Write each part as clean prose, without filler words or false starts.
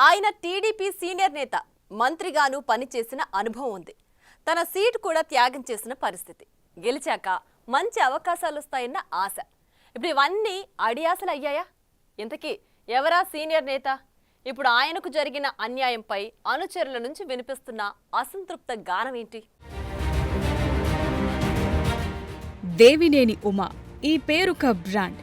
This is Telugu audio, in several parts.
ఆయన టీడీపీ సీనియర్ నేత, మంత్రిగాను పనిచేసిన అనుభవం ఉంది. తన సీటు కూడా త్యాగం చేసిన పరిస్థితి. గెలిచాక మంచి అవకాశాలు వస్తాయన్న ఆశ. ఇప్పుడు ఇవన్నీ అడియాసలు అయ్యాయా? ఇంతకీ ఎవరా సీనియర్ నేత? ఇప్పుడు ఆయనకు జరిగిన అన్యాయంపై అనుచరుల నుంచి వినిపిస్తున్న అసంతృప్త గానం ఏంటి? దేవినేని ఉమ ఈ పేరొక బ్రాండ్.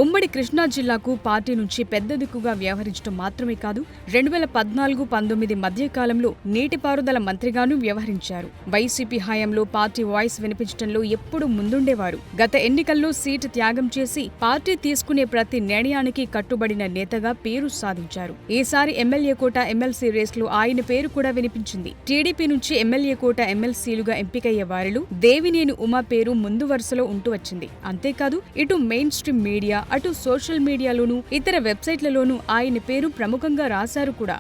ఉమ్మడి కృష్ణా జిల్లాకు పార్టీ నుంచి పెద్ద దిక్కుగా వ్యవహరించడం మాత్రమే కాదు, 2014-19 మధ్యకాలంలో నీటిపారుదల మంత్రిగానూ వ్యవహరించారు. వైసీపీ హయాంలో పార్టీ వాయిస్ వినిపించడంలో ఎప్పుడూ ముందుండేవారు. గత ఎన్నికల్లో సీటు త్యాగం చేసి పార్టీ తీసుకునే ప్రతి నిర్ణయానికి కట్టుబడిన నేతగా పేరు సాధించారు. ఈసారి ఎమ్మెల్యే కోట ఎమ్మెల్సీ రేస్లో ఆయన పేరు కూడా వినిపించింది. టీడీపీ నుంచి ఎమ్మెల్యే కోట ఎమ్మెల్సీలుగా ఎంపికయ్యే వారిలో దేవినేని ఉమ పేరు ముందు వరుసలో ఉంటూ వచ్చింది. అంతేకాదు, ఇటు మెయిన్ స్ట్రీమ్ మీడియా, అటు సోషల్ మీడియాలోనూ ఇతర వెబ్సైట్లలోనూ ఆయన పేరు ప్రముఖంగా రాశారు కూడా.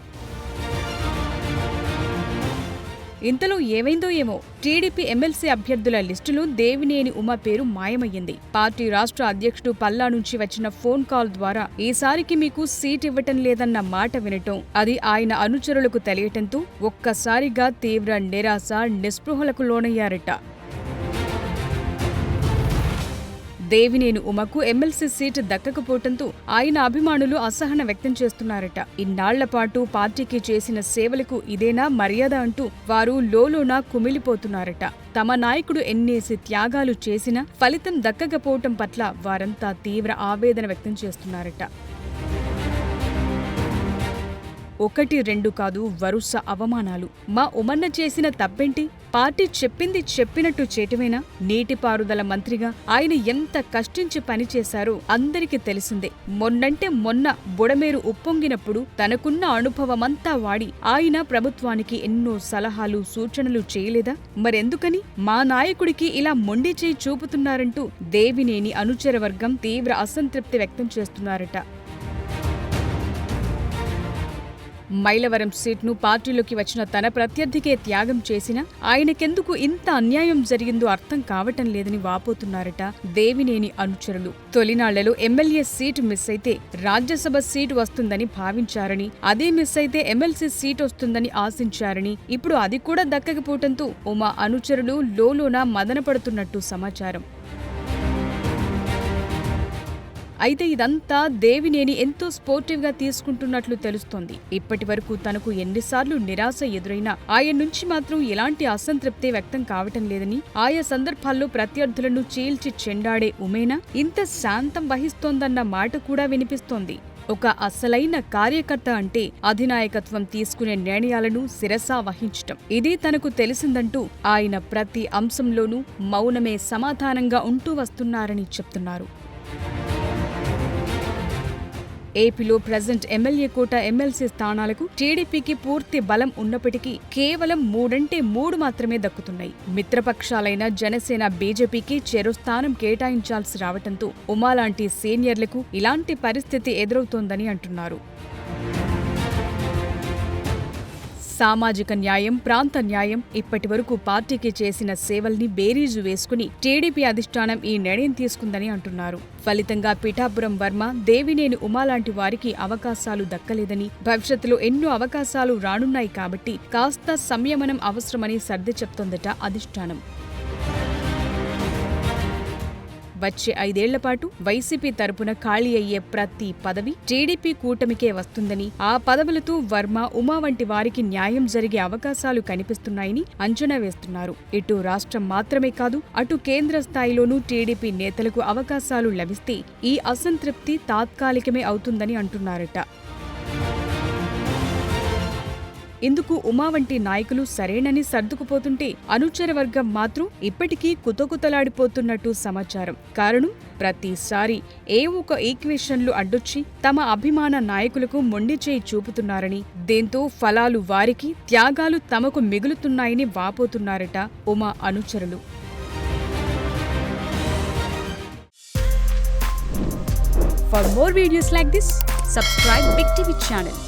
ఇంతలో ఏమైందో ఏమో, టీడీపీ ఎమ్మెల్సీ అభ్యర్థుల లిస్టులో దేవినేని ఉమ పేరు మాయమయ్యింది. పార్టీ రాష్ట్ర అధ్యక్షుడు పల్లా నుంచి వచ్చిన ఫోన్ కాల్ ద్వారా ఈసారికి మీకు సీట్ ఇవ్వటం లేదన్న మాట వినటం, అది ఆయన అనుచరులకు తెలియటంతో ఒక్కసారిగా తీవ్ర నిరాశ, నిస్పృహలకు లోనయ్యారట. దేవినేని ఉమకు ఎమ్మెల్సీ సీటు దక్కకపోవడంతో ఆయన అభిమానులు అసహనం వ్యక్తం చేస్తున్నారట. ఇన్నాళ్ల పాటు పార్టీకి చేసిన సేవలకు ఇదేనా మర్యాద అంటూ వారు లోలోన కుమిలిపోతున్నారట. తమ నాయకుడు ఎన్నేసి త్యాగాలు చేసినా ఫలితం దక్కకపోవటం పట్ల వారంతా తీవ్ర ఆవేదన వ్యక్తం చేస్తున్నారట. 1-2 కాదు, వరుస అవమానాలు. మా ఉమన్న చేసిన తప్పేంటి? పార్టీ చెప్పింది చెప్పినట్టు చేయటమేనా? నీటిపారుదల మంత్రిగా ఆయన ఎంత కష్టించి పనిచేశారో అందరికీ తెలిసిందే. మొన్నంటే మొన్న బుడమేరు ఉప్పొంగినప్పుడు తనకున్న అనుభవమంతా వాడి ఆయన ప్రభుత్వానికి ఎన్నో సలహాలు, సూచనలు చేయలేదా? మరెందుకని మా నాయకుడికి ఇలా మొండి చేయి చూపుతున్నారంటూ దేవినేని అనుచర వర్గం తీవ్ర అసంతృప్తి వ్యక్తం చేస్తున్నారట. మైలవరం సీట్ను పార్టీలోకి వచ్చిన తన ప్రత్యర్థికే త్యాగం చేసినా ఆయనకెందుకు ఇంత అన్యాయం జరిగిందో అర్థం కావటం లేదని వాపోతున్నారట దేవినేని అనుచరులు. తొలినాళ్లలో ఎమ్మెల్యే సీటు మిస్ అయితే రాజ్యసభ సీటు వస్తుందని భావించారని, అదే మిస్ అయితే ఎమ్మెల్సీ సీటు వస్తుందని ఆశించారని, ఇప్పుడు అది కూడా దక్కకపోవటంతో ఉమా అనుచరులు లోలోన మదనపడుతున్నట్టు సమాచారం. అయితే ఇదంతా దేవినేని ఎంతో స్పోర్టివ్గా తీసుకుంటున్నట్లు తెలుస్తోంది. ఇప్పటి వరకు తనకు ఎన్నిసార్లు నిరాశ ఎదురైనా ఆయన నుంచి మాత్రం ఎలాంటి అసంతృప్తి వ్యక్తం కావటం లేదని, ఆయా సందర్భాల్లో ప్రత్యర్థులను చీల్చి చెండాడే ఉమేనా ఇంత శాంతం వహిస్తోందన్న మాట కూడా వినిపిస్తోంది. ఒక అసలైన కార్యకర్త అంటే అధినాయకత్వం తీసుకునే నిర్ణయాలను శిరసా వహించటం. ఇది తనకు తెలిసిందంటూ ఆయన ప్రతి అంశంలోనూ మౌనమే సమాధానంగా ఉంటూ వస్తున్నారని చెప్తున్నారు. ఏపీలో ప్రెజెంట్ ఎమ్మెల్యే కోట ఎమ్మెల్సీ స్థానాలకు టీడీపీకి పూర్తి బలం ఉన్నప్పటికీ కేవలం 3 మాత్రమే దక్కుతున్నాయి. మిత్రపక్షాలైన జనసేన, బీజేపీకి చెరో స్థానం కేటాయించాల్సి రావటంతో ఉమాలాంటి సీనియర్లకు ఇలాంటి పరిస్థితి ఎదురవుతోందని అంటున్నారు. సామాజిక న్యాయం, ప్రాంత న్యాయం, ఇప్పటి వరకు పార్టీకి చేసిన సేవల్ని బేరీజు వేసుకుని టీడీపీ అధిష్టానం ఈ నిర్ణయం తీసుకుందని అంటున్నారు. ఫలితంగా పిఠాపురం వర్మ, దేవినేని ఉమాలాంటి వారికి అవకాశాలు దక్కలేదని, భవిష్యత్తులో ఎన్నో అవకాశాలు రానున్నాయి కాబట్టి కాస్త సంయమనం అవసరమని సర్ది చెప్తోందట అధిష్టానం. వచ్చే 5 ఏళ్ల పాటు వైసీపీ తరపున ఖాళీ అయ్యే ప్రతి పదవి టీడీపీ కూటమికే వస్తుందని, ఆ పదవులతో వర్మ, ఉమా వంటి వారికి న్యాయం జరిగే అవకాశాలు కనిపిస్తున్నాయని అంచనా వేస్తున్నారు. ఇటు రాష్ట్రం మాత్రమే కాదు, అటు కేంద్ర స్థాయిలోనూ టీడీపీ నేతలకు అవకాశాలు లభిస్తే ఈ అసంతృప్తి తాత్కాలికమే అవుతుందని అంటున్నారట. ఇందుకు ఉమా వంటి నాయకులు సరేనని సర్దుకుపోతుంటే అనుచర వర్గం మాత్రం ఇప్పటికీ కుతకుతలాడిపోతున్నట్టు సమాచారం. కారణం, ప్రతిసారి ఒక ఈక్వేషన్లు అడ్డొచ్చి తమ అభిమాన నాయకులకు మొండి చేయి చూపుతున్నారని, దీంతో ఫలాలు వారికి, త్యాగాలు తమకు మిగులుతున్నాయని వాపోతున్నారట ఉమా అనుచరులు. For more videos like this, subscribe Big TV channel.